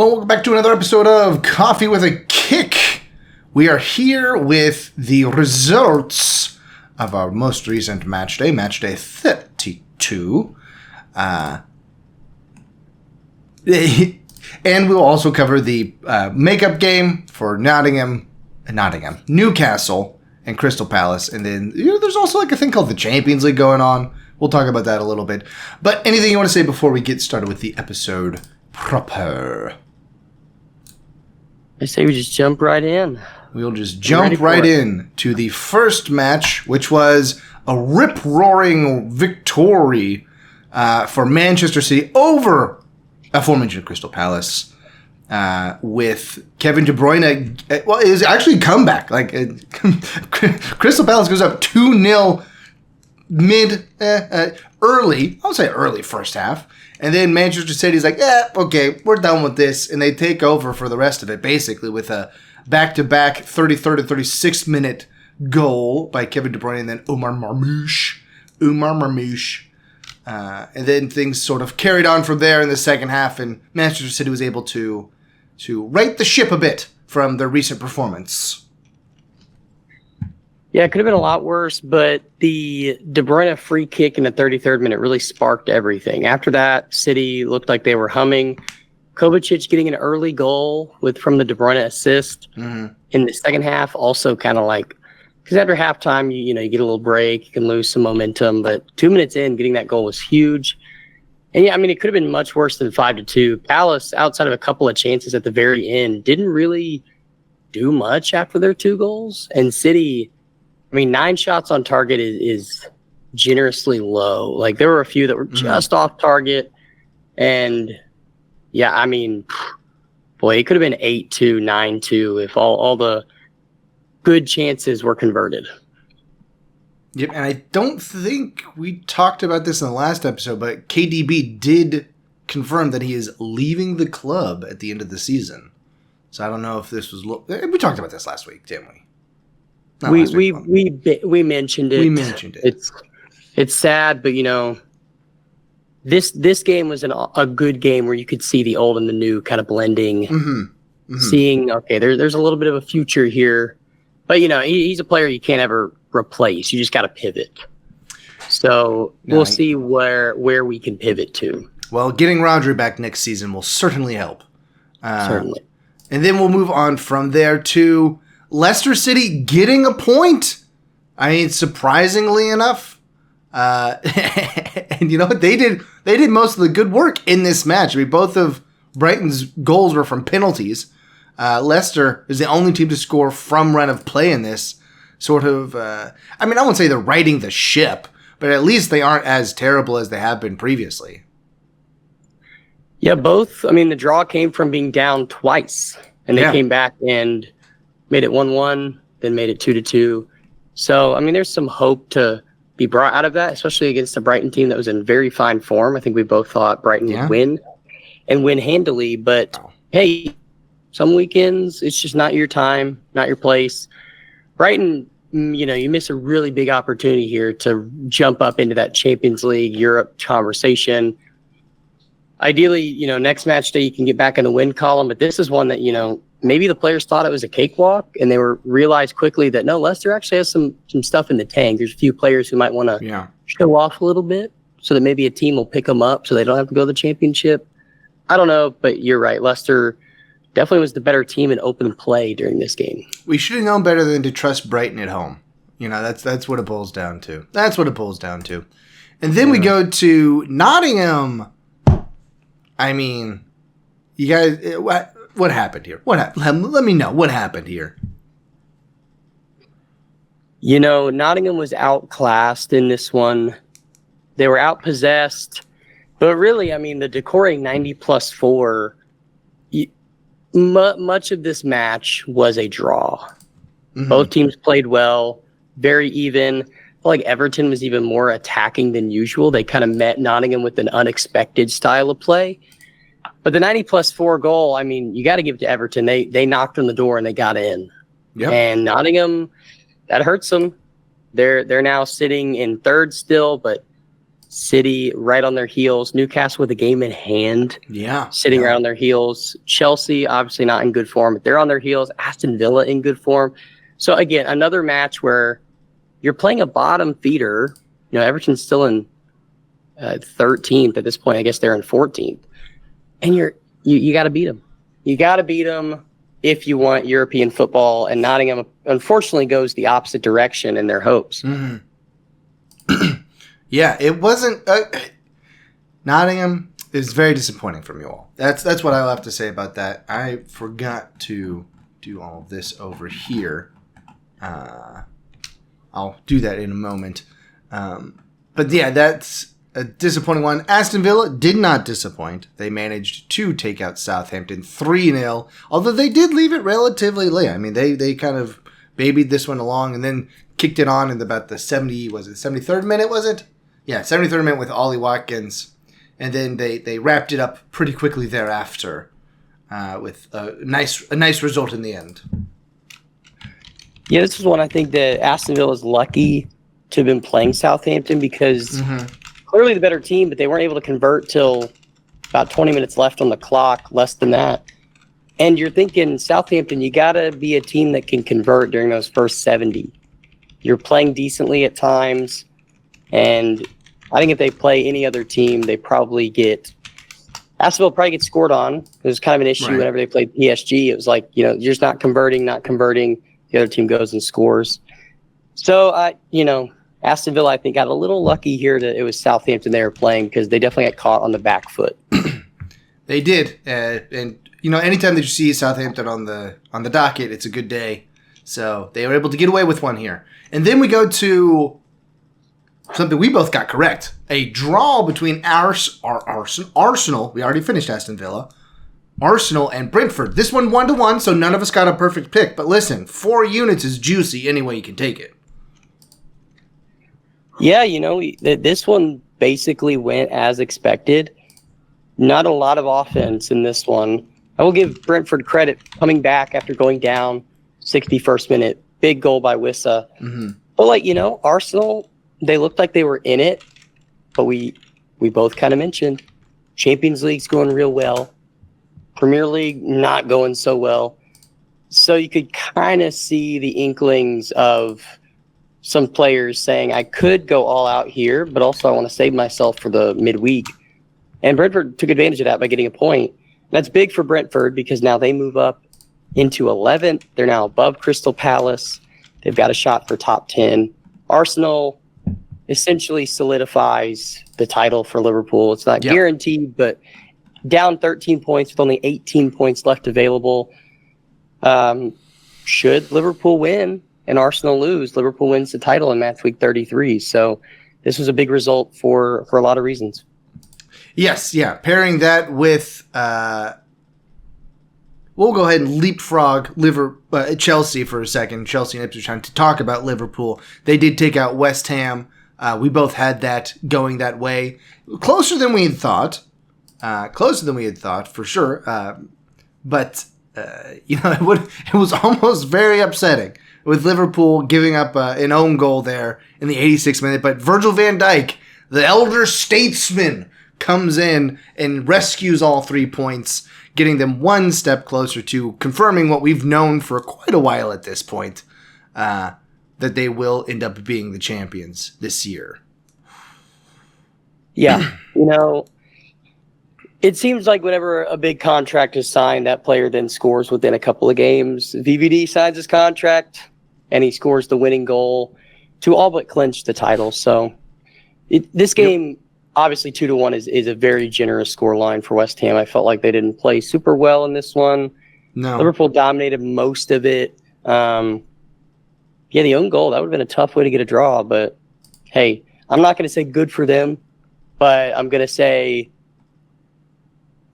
Well, welcome back to another episode of Coffee with a Kick. We are here with the results of our most recent match day, Matchday 32. And we'll also cover the makeup game for Newcastle, and Crystal Palace. And then there's also like a thing called the Champions League going on. We'll talk about that a little bit. But anything you want to say before we get started with the episode proper? I say we just jump right in. We'll just jump right in to the first match, which was a rip-roaring victory for Manchester City over aforementioned Crystal Palace with Kevin De Bruyne. Well, it was actually a comeback. Crystal Palace goes up 2-0 early. I'll say early first half. And then Manchester City's like, okay, we're done with this. And they take over for the rest of it, basically, with a back-to-back 33rd and 36th minute goal by Kevin De Bruyne and then Omar Marmoush. And then things sort of carried on from there in the second half, and Manchester City was able to right the ship a bit from their recent performance. Yeah, it could have been a lot worse, but the De Bruyne free kick in the 33rd minute really sparked everything. After that, City looked like they were humming. Kovacic getting an early goal from the De Bruyne assist in the second half, also kind of like, because after halftime, you get a little break, you can lose some momentum, but 2 minutes in, getting that goal was huge. And yeah, I mean, it could have been much worse than 5-2. Palace, outside of a couple of chances at the very end, didn't really do much after their 2 goals. And City, 9 shots on target is generously low. Like, there were a few that were just off target. And, yeah, it could have been 8-2, 9-2 if all the good chances were converted. Yep, and I don't think we talked about this in the last episode, but KDB did confirm that he is leaving the club at the end of the season. So I don't know if this was... We talked about this last week, didn't we? We mentioned it. We mentioned it. It's sad, but this game was a good game where you could see the old and the new kind of blending. Seeing, okay, there's a little bit of a future here, but he's a player you can't ever replace. You just got to pivot. So we'll see where we can pivot to. Well, getting Rodri back next season will certainly help. Certainly. And then we'll move on from there to Leicester City getting a point. Surprisingly enough. And you know what? They did most of the good work in this match. Both of Brighton's goals were from penalties. Leicester is the only team to score from run of play in this. Sort of, I won't say they're righting the ship, but at least they aren't as terrible as they have been previously. Yeah, both. The draw came from being down twice, and they came back and made it 1-1, then made it 2-2. So, there's some hope to be brought out of that, especially against a Brighton team that was in very fine form. I think we both thought Brighton would win, and win handily. But, hey, some weekends, it's just not your time, not your place. Brighton, you miss a really big opportunity here to jump up into that Champions League, Europe conversation. Ideally, next match day you can get back in the win column, but this is one that, maybe the players thought it was a cakewalk, and they realized quickly that, no, Leicester actually has some stuff in the tank. There's a few players who might want to show off a little bit so that maybe a team will pick them up so they don't have to go to the championship. I don't know, but you're right. Leicester definitely was the better team in open play during this game. We should have known better than to trust Brighton at home. That's what it boils down to. That's what it boils down to. And then we go to Nottingham. You guys, what happened here? Let me know what happened here. Nottingham was outclassed in this one. They were outpossessed. But really, the Decore 90+4, much of this match was a draw. Both teams played well, very even. I feel like Everton was even more attacking than usual. They kind of met Nottingham with an unexpected style of play. But the 90+4 goal, you got to give it to Everton. They knocked on the door and they got in. Yep. And Nottingham, that hurts them. They're now sitting in third still, but City right on their heels. Newcastle with a game in hand. Sitting right on their heels. Chelsea, obviously not in good form, but they're on their heels. Aston Villa in good form. So, again, another match where you're playing a bottom feeder. Everton's still in 13th at this point. I guess they're in 14th. And you got to beat them. You got to beat them if you want European football. And Nottingham, unfortunately, goes the opposite direction in their hopes. Mm-hmm. Yeah, it wasn't. Nottingham is very disappointing from you all. That's what I'll have to say about that. I forgot to do all of this over here. I'll do that in a moment. But yeah, that's a disappointing one. Aston Villa did not disappoint. They managed to take out Southampton 3-0, although they did leave it relatively late. I mean, they kind of babied this one along and then kicked it on in about the 73rd minute, was it? Yeah, 73rd minute with Ollie Watkins. And then they wrapped it up pretty quickly thereafter with a nice result in the end. Yeah, this is one I think that Aston Villa is lucky to have been playing Southampton because clearly the better team, but they weren't able to convert till about 20 minutes left on the clock, less than that. And you're thinking, Southampton, you got to be a team that can convert during those first 70. You're playing decently at times, and I think if they play any other team, they probably get – Aston Villa probably gets scored on. It was kind of an issue whenever they played PSG. It was like, you're just not converting. The other team goes and scores. So, Aston Villa, I think, got a little lucky here that it was Southampton they were playing because they definitely got caught on the back foot. They did. And anytime that you see Southampton on the docket, it's a good day. So they were able to get away with one here. And then we go to something we both got correct. A draw between Arsenal. We already finished Aston Villa. Arsenal and Brentford. This one 1-1, so none of us got a perfect pick. But listen, 4 units is juicy any way you can take it. Yeah, this one basically went as expected. Not a lot of offense in this one. I will give Brentford credit coming back after going down 61st minute. Big goal by Wissa. Mm-hmm. But, Arsenal, they looked like they were in it. But we both kind of mentioned Champions League's going real well. Premier League not going so well. So you could kind of see the inklings of some players saying, I could go all out here, but also I want to save myself for the midweek. And Brentford took advantage of that by getting a point. And that's big for Brentford because now they move up into 11th. They're now above Crystal Palace. They've got a shot for top 10. Arsenal essentially solidifies the title for Liverpool. It's not guaranteed, but down 13 points with only 18 points left available. Should Liverpool win and Arsenal lose, Liverpool wins the title in match week 33. So this was a big result for a lot of reasons. Yes, yeah. Pairing that with, we'll go ahead and leapfrog Chelsea for a second. Chelsea and Ipswichtown to talk about Liverpool. They did take out West Ham. We both had that going that way. Closer than we had thought. For sure. But it was almost very upsetting with Liverpool giving up an own goal there in the 86th minute. But Virgil van Dijk, the elder statesman, comes in and rescues all 3 points, getting them one step closer to confirming what we've known for quite a while at this point, that they will end up being the champions this year. Yeah, it seems like whenever a big contract is signed, that player then scores within a couple of games. VVD signs his contract, and he scores the winning goal to all but clinch the title. So this game, obviously 2-1 is a very generous scoreline for West Ham. I felt like they didn't play super well in this one. No. Liverpool dominated most of it. The own goal, that would have been a tough way to get a draw. But, hey, I'm not going to say good for them, but I'm going to say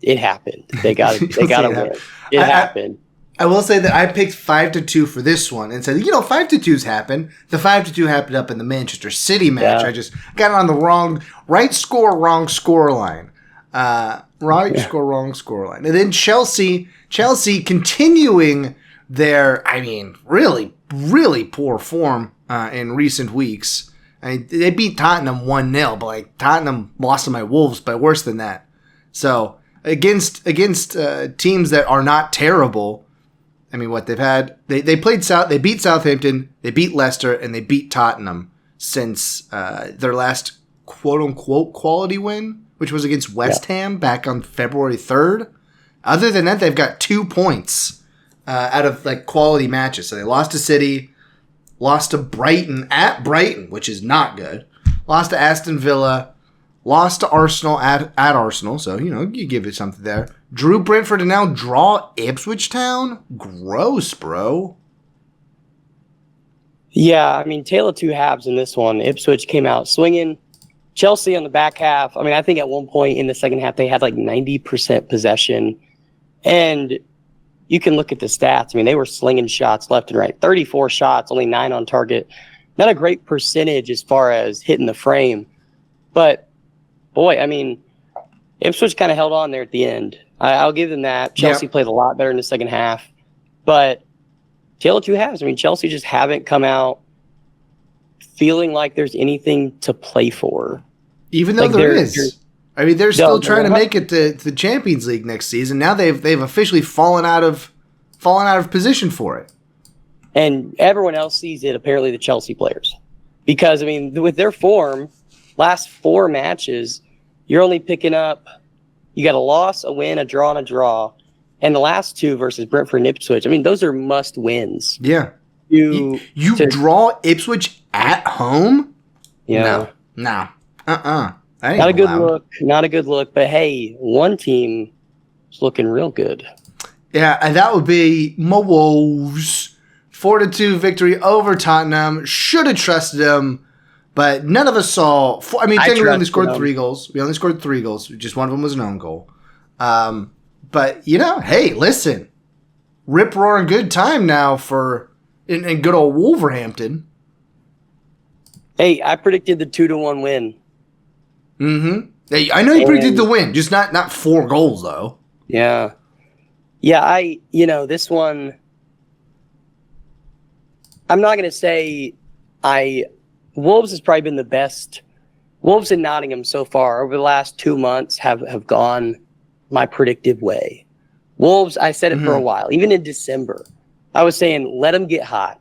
it happened. They got to win. It happened. I will say that I picked 5-2 for this one and said, 5-2s happen. The 5-2 happened up in the Manchester City match. Yeah. I just got it on the right score, wrong score line. Score, wrong score line. And then Chelsea continuing their, really, really poor form in recent weeks. I mean, they beat Tottenham 1-0, but like Tottenham lost to my Wolves by worse than that. So against teams that are not terrible, I mean, what they've had, they beat Southampton, they beat Leicester, and they beat Tottenham since their last quote unquote quality win, which was against West Ham back on February 3rd. Other than that, they've got 2 points out of like quality matches. So they lost to City, lost to Brighton at Brighton, which is not good. Lost to Aston Villa, lost to Arsenal at Arsenal. So, you give it something there. Drew Brentford and now draw Ipswich Town? Gross, bro. Yeah, I mean, tale of two halves in this one. Ipswich came out swinging. Chelsea on the back half. I mean, I think at one point in the second half, they had like 90% possession. And you can look at the stats. I mean, they were slinging shots left and right. 34 shots, only 9 on target. Not a great percentage as far as hitting the frame. But, boy, I mean, Ipswich kind of held on there at the end. I'll give them that. Chelsea played a lot better in the second half. But tale of two halves. I mean, Chelsea just haven't come out feeling like there's anything to play for. Even though like there is. I mean, they're still trying to make it to the Champions League next season. Now they've officially fallen out of position for it. And everyone else sees it, apparently the Chelsea players. Because, I mean, with their form, last 4 matches, you're only picking up, you got a loss, a win, a draw, and a draw. And the last 2 versus Brentford and Ipswich, I mean, those are must wins. Yeah. You draw Ipswich at home? Yeah. No. Not a good look. Not a good look. But hey, one team is looking real good. Yeah, and that would be my Wolves. 4-2 victory over Tottenham. Should have trusted them, but none of us saw. I mean, technically we only scored 3 goals. We only scored 3 goals. Just one of them was an own goal. But hey, listen, rip roaring good time now in good old Wolverhampton. Hey, I predicted the 2-1 win. Mm-hmm. Hey, I know you predicted the win, just not 4 goals though. Yeah. This one, I'm not going to say Wolves has probably been the best. Wolves in Nottingham so far over the last 2 months have gone my predictive way. Wolves, I said it for a while, even in December, I was saying, let them get hot.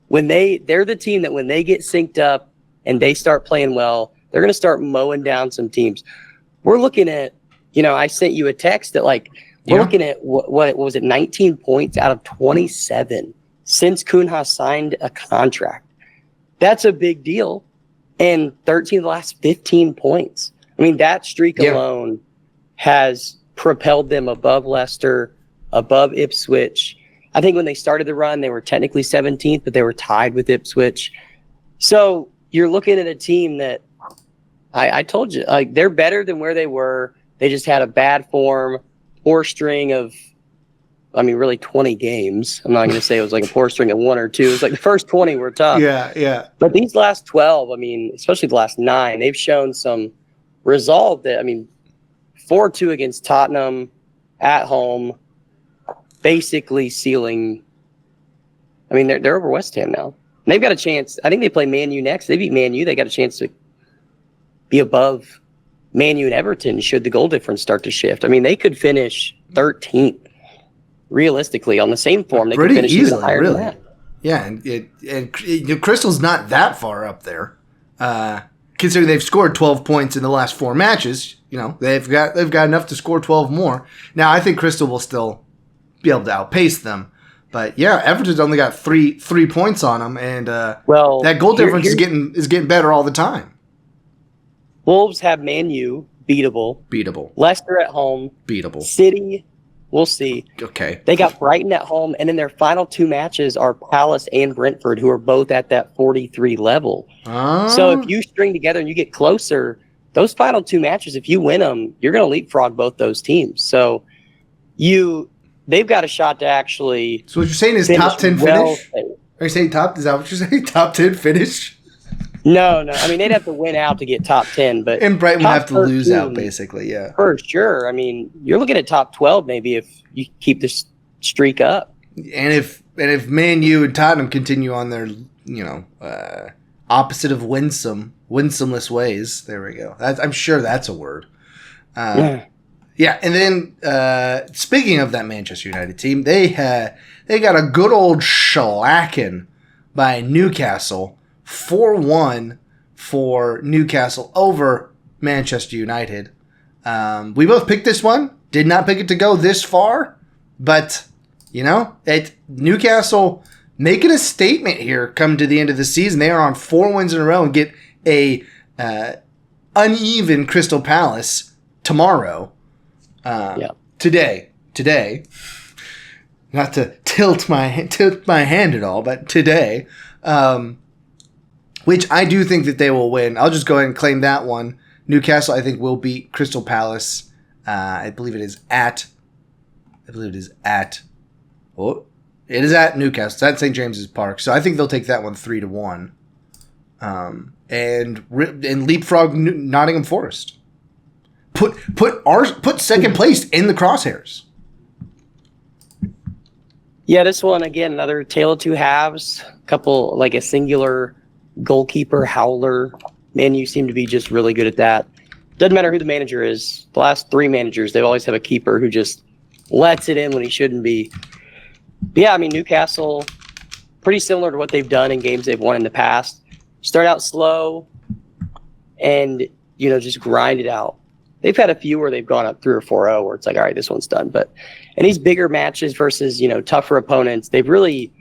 They're the team that when they get synced up and they start playing well, they're going to start mowing down some teams. We're looking at, I sent you a text that we're looking at what was it, 19 points out of 27 since Cunha signed a contract. That's a big deal. And 13 of the last 15 points. I mean, that streak alone has propelled them above Leicester, above Ipswich. I think when they started the run, they were technically 17th, but they were tied with Ipswich. So you're looking at a team that I told you, they're better than where they were. They just had a bad form, poor string of, really 20 games. I'm not going to say it was like a poor string of 1 or 2. It was like the first 20 were tough. Yeah. But these last 12, especially the last 9, they've shown some resolve that, 4-2 against Tottenham at home, basically sealing. They're over West Ham now. And they've got a chance. I think they play Man U next. They beat Man U. They got a chance to be above Man U and Everton should the goal difference start to shift. They could finish 13th. Realistically, on the same form, they could finish even higher than that. Yeah, and Crystal's not that far up there. Considering they've scored 12 points in the last 4 matches, they've got enough to score 12 more. Now, I think Crystal will still be able to outpace them. But yeah, Everton's only got three points on them, and that goal difference is getting better all the time. Wolves have Man U beatable. Leicester at home beatable. City, we'll see. Okay. They got Brighton at home, and then their final 2 matches are Palace and Brentford, who are both at that 43 level. So if you string together and you get closer, those final 2 matches, if you win them, you're going to leapfrog both those teams. So they've got a shot to actually. So what you're saying is top 10 finish? Are you saying top? Is that what you're saying? Top 10 finish? No. They'd have to win out to get top 10, but and Brighton would have to lose out, basically. Yeah, for sure. You're looking at top 12 maybe if you keep this streak up. And if Man U and Tottenham continue on their opposite of winsome, winsomeless ways. There we go. I'm sure that's a word. Yeah, and then speaking of that Manchester United team, they got a good old shellacking by Newcastle, 4-1 for Newcastle over Manchester United. We both picked this one. Did not pick it to go this far, but Newcastle making a statement here. Come to the end of the season, they are on 4 wins in a row and get a uneven Crystal Palace tomorrow. Today, not to tilt my hand at all, but today, which I do think that they will win. I'll just go ahead and claim that one. Newcastle, I think, will beat Crystal Palace. I believe it is at Newcastle. It's at St. James's Park. So I think they'll take that one 3-1. And leapfrog Nottingham Forest. Put second place in the crosshairs. Yeah, this one again, another tale of two halves. Couple like a singular goalkeeper howler. Man, you seem to be just really good at that. Doesn't matter who the manager is. The last 3 managers, they always have a keeper who just lets it in when he shouldn't be. But yeah, I mean, Newcastle, pretty similar to what they've done in games they've won in the past. Start out slow and, just grind it out. They've had a few where they've gone up 3 or 4-0 where it's like, all right, this one's done. But in these bigger matches versus, tougher opponents, they've really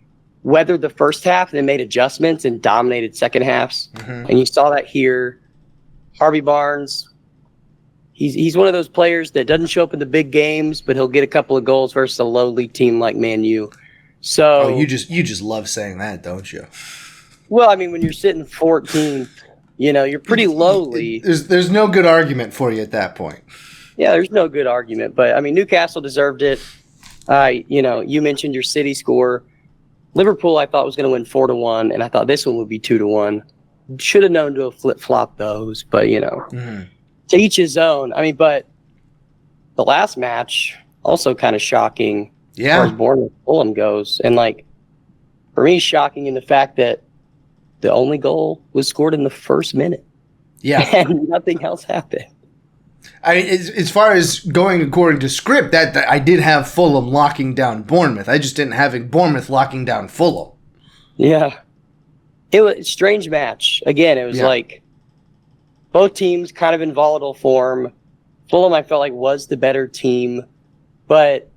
weathered the first half and then made adjustments and dominated second halves. Mm-hmm. And you saw that here. Harvey Barnes, he's one of those players that doesn't show up in the big games, but he'll get a couple of goals versus a low-league team like Man U. So you just love saying that, don't you? Well, I mean, when you're sitting 14th, you're pretty lowly. There's no good argument for you at that point. Yeah, there's no good argument. But, I mean, Newcastle deserved it. You mentioned your City score. Liverpool, I thought, was going to win 4-1, and I thought this one would be 2-1. Should have known to have flip-flopped those, but, to each his own. I mean, but the last match, also kind of shocking as far as Bournemouth Fulham goes. And, for me, shocking in the fact that the only goal was scored in the first minute. Yeah. And nothing else happened. I mean, as far as going according to script, that I did have Fulham locking down Bournemouth. I just didn't have Bournemouth locking down Fulham. Yeah. It was a strange match. Again, it was like both teams kind of in volatile form. Fulham, I felt like, was the better team. But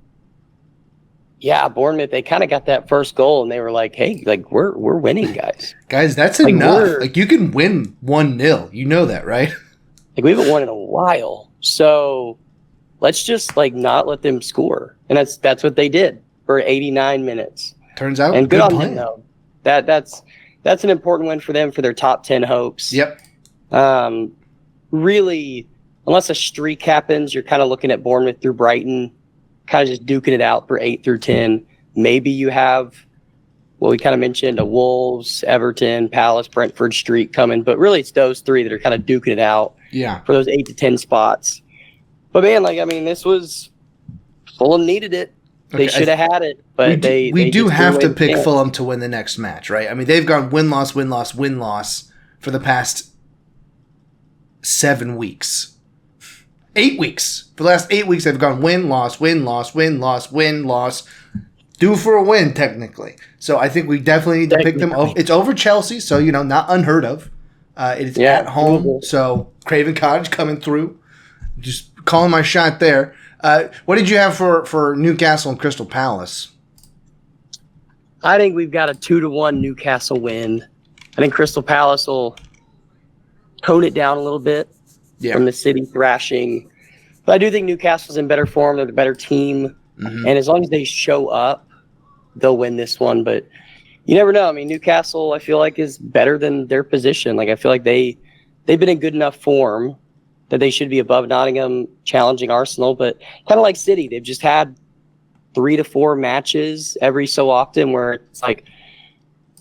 Bournemouth, they kind of got that first goal, and they were like, hey, we're winning, guys. Guys, that's enough. You can win 1-0. You know that, right? We haven't won in a while. So let's just, not let them score. And that's what they did for 89 minutes. Turns out, and good on them, though. That's an important win for them for their top 10 hopes. Yep. Really, unless a streak happens, you're kind of looking at Bournemouth through Brighton, kind of just duking it out for 8 through 10. Maybe you have, we kind of mentioned a Wolves, Everton, Palace, Brentford streak coming, but really it's those 3 that are kind of duking it out for those 8 to 10 spots. But man, this was, Fulham needed it. They should have had it, but we do have to pick Fulham to win the next match, right? I mean, they've gone win-loss, win-loss, win-loss for the past 7 weeks. 8 weeks. For the last 8 weeks, they've gone win-loss, win-loss, win-loss, win-loss. Due for a win, technically. So I think we definitely need to pick them. It's over Chelsea, so, not unheard of. It's at home, doable. So Craven Cottage coming through. Just calling my shot there. What did you have for Newcastle and Crystal Palace? I think we've got a 2-1 Newcastle win. I think Crystal Palace will tone it down a little bit from the City thrashing. But I do think Newcastle's in better form. They're the better team. Mm-hmm. And as long as they show up, they'll win this one. But you never know. I mean, Newcastle, I feel like, is better than their position. I feel like they've been in good enough form that they should be above Nottingham, challenging Arsenal. But kind of like City, they've just had 3 to 4 matches every so often where it's like,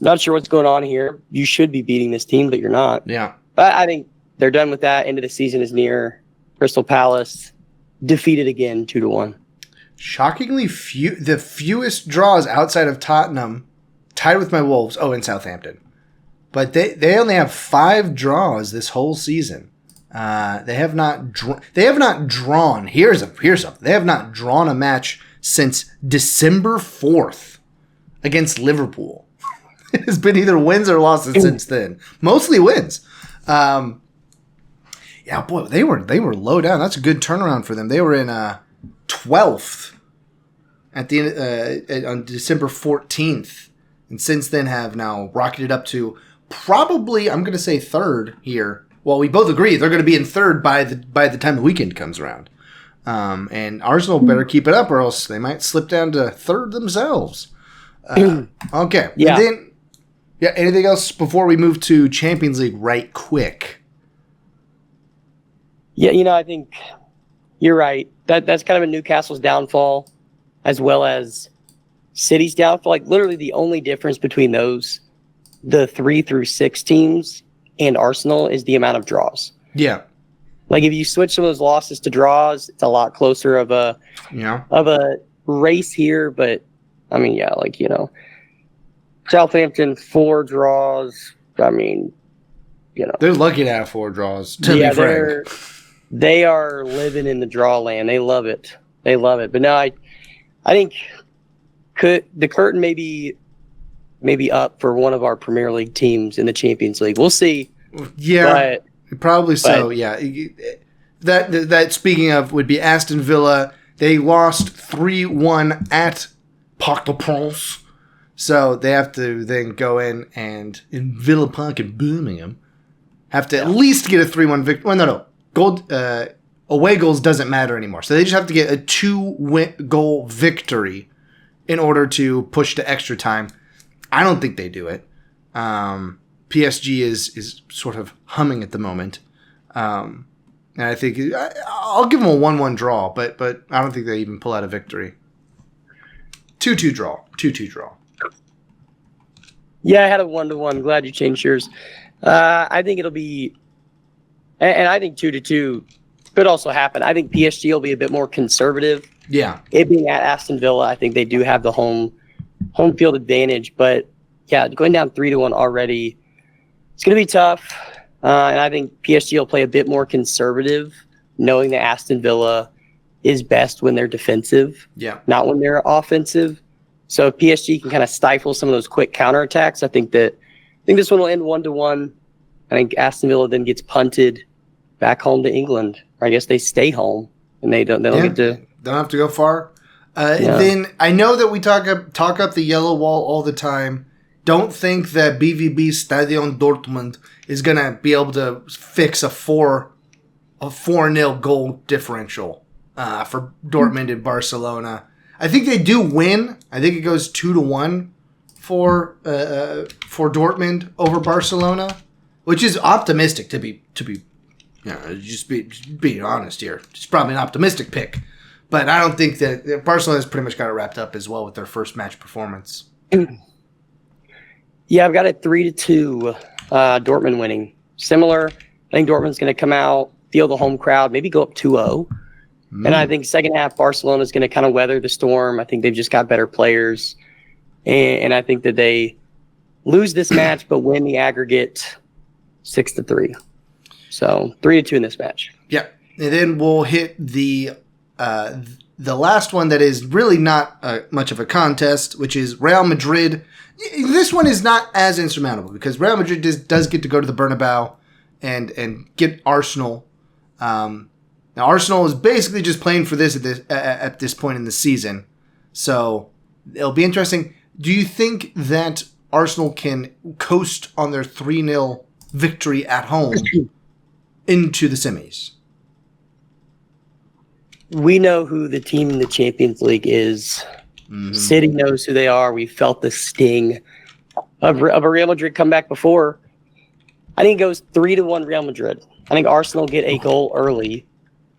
not sure what's going on here. You should be beating this team, but you're not. Yeah. But I think they're done with that. End of the season is near. Crystal Palace defeated again 2-1. Shockingly the fewest draws outside of Tottenham, tied with my Wolves. Oh, and Southampton. but they only have 5 draws this whole season. They have not drawn. Here's something. They have not drawn a match since December 4th against Liverpool. It has been either wins or losses since then. Mostly wins. Yeah, boy, they were low down. That's a good turnaround for them. They were in 12th at the end on December 14th, and since then have now rocketed up to probably, I'm going to say, 3rd here. Well, we both agree they're going to be in 3rd by the time the weekend comes around. And Arsenal better keep it up, or else they might slip down to 3rd themselves. Okay, yeah. And then, anything else before we move to Champions League right quick? Yeah, I think you're right. That's kind of a Newcastle's downfall, as well as City's downfall. Like, literally the only difference between the 3 through 6 teams and Arsenal is the amount of draws. Yeah. Like, if you switch some of those losses to draws, it's a lot closer of a race here. But I mean, Southampton 4 draws. I mean, they're lucky to have 4 draws. To be frank, they are living in the draw land. They love it. But no, I think the curtain may be up for one of our Premier League teams in the Champions League. We'll see. Yeah, probably so. Yeah, that speaking of would be Aston Villa. They lost 3-1 at Parc des Princes, so they have to then go in Villa Park in Birmingham have to at least get a 3-1 victory. Well, no. Away goals doesn't matter anymore. So they just have to get a 2-goal victory in order to push to extra time. I don't think they do it. PSG is sort of humming at the moment. And I think I'll give them a 1-1 draw, but I don't think they even pull out a victory. 2-2 draw. 2-2 draw. Yeah, I had a 1-1. Glad you changed yours. I think it'll be... And I think 2-2 could also happen. I think PSG will be a bit more conservative. Yeah. It being at Aston Villa, I think they do have the home field advantage. But, yeah, going down 3-1 already, it's going to be tough. And I think PSG will play a bit more conservative, knowing that Aston Villa is best when they're defensive, not when they're offensive. So if PSG can kind of stifle some of those quick counterattacks, I think this one will end 1-1. I think Aston Villa then gets punted back home to England. Or I guess they stay home and they don't get to. Don't have to go far. Then I know that we talk up the yellow wall all the time. Don't think that BVB Stadion Dortmund is gonna be able to fix a 4-0 goal differential for Dortmund and Barcelona. I think they do win. I think it goes 2-1 for Dortmund over Barcelona, which is optimistic to be just being honest here. It's probably an optimistic pick, but I don't think that Barcelona's pretty much got it wrapped up as well with their first match performance. Yeah, I've got it 3-2, Dortmund winning. Similar. I think Dortmund's going to come out, feel the home crowd, maybe go up 2-0. And I think second half, Barcelona's going to kind of weather the storm. I think they've just got better players. And I think that they lose this match, but win the aggregate 6-3. So 3-2 in this match. Yeah. And then we'll hit the last one that is really not much of a contest, which is Real Madrid. This one is not as insurmountable because Real Madrid does get to go to the Bernabeu and get Arsenal. Now Arsenal is basically just playing for this at this point in the season, so it'll be interesting. Do you think that Arsenal can coast on their 3-0 victory at home into the semis? We know who the team in the Champions League is. Mm-hmm. City knows who they are. We felt the sting of a Real Madrid comeback before. I think it goes 3-1 Real Madrid. I think Arsenal get a goal early,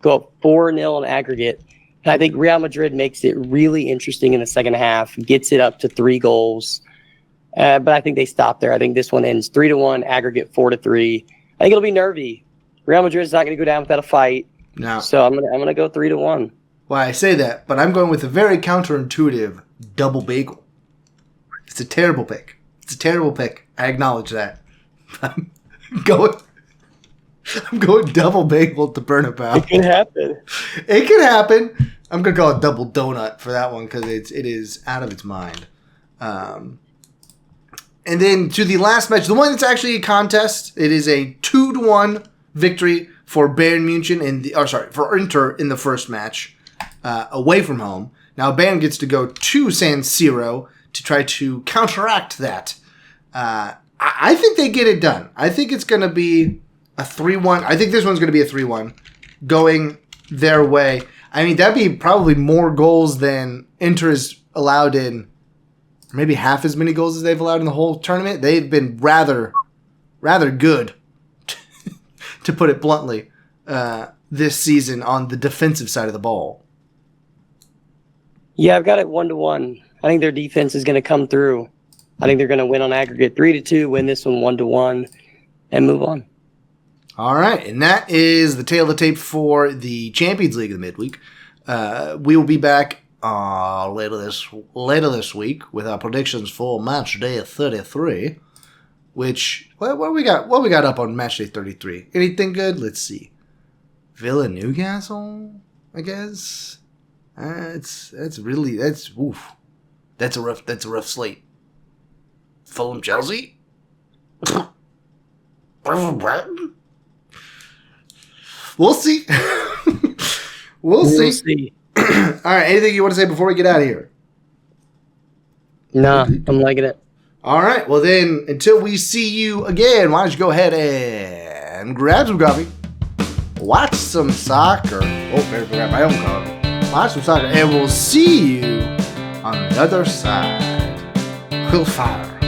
go up 4-0 in aggregate. And I think Real Madrid makes it really interesting in the second half, gets it up to 3 goals. But I think they stop there. I think this one ends 3-1, aggregate 4-3. I think it'll be nervy. Real Madrid's not going to go down without a fight. No. So I'm gonna go 3-1. Well, I say that, but I'm going with a very counterintuitive double bagel. It's a terrible pick. I acknowledge that. I'm going. I'm going double bagel to Bernabeu. It could happen. It could happen. I'm gonna call it double donut for that one because it is out of its mind. And then to the last match, the one that's actually a contest. It is a 2-1 victory for Bayern for Inter in the first match, away from home. Now Bayern gets to go to San Siro to try to counteract that. I think they get it done. I think it's going to be a 3-1. I think this one's going to be a 3-1 going their way. I mean, that'd be probably more goals than Inter's allowed in, maybe half as many goals as they've allowed in the whole tournament. They've been rather good, to put it bluntly, this season on the defensive side of the ball. Yeah, I've got it 1-1. I think their defense is going to come through. I think they're going to win on aggregate 3-2, win this one 1-1, and move on. All right, and that is the tail of the tape for the Champions League in the midweek. We will be back later this week with our predictions for Matchday 33. Which what we got up on Matchday 33? Anything good? Let's see. Villa Newcastle, I guess. That's a rough slate. Fulham Chelsea. Brighton. We'll see. We'll see. All right. Anything you want to say before we get out of here? Nah, I'm liking it. All right. Well, then, until we see you again, why don't you go ahead and grab some coffee, watch some soccer. Oh, better grab my own coffee. Watch some soccer, and we'll see you on the other side. We'll fire.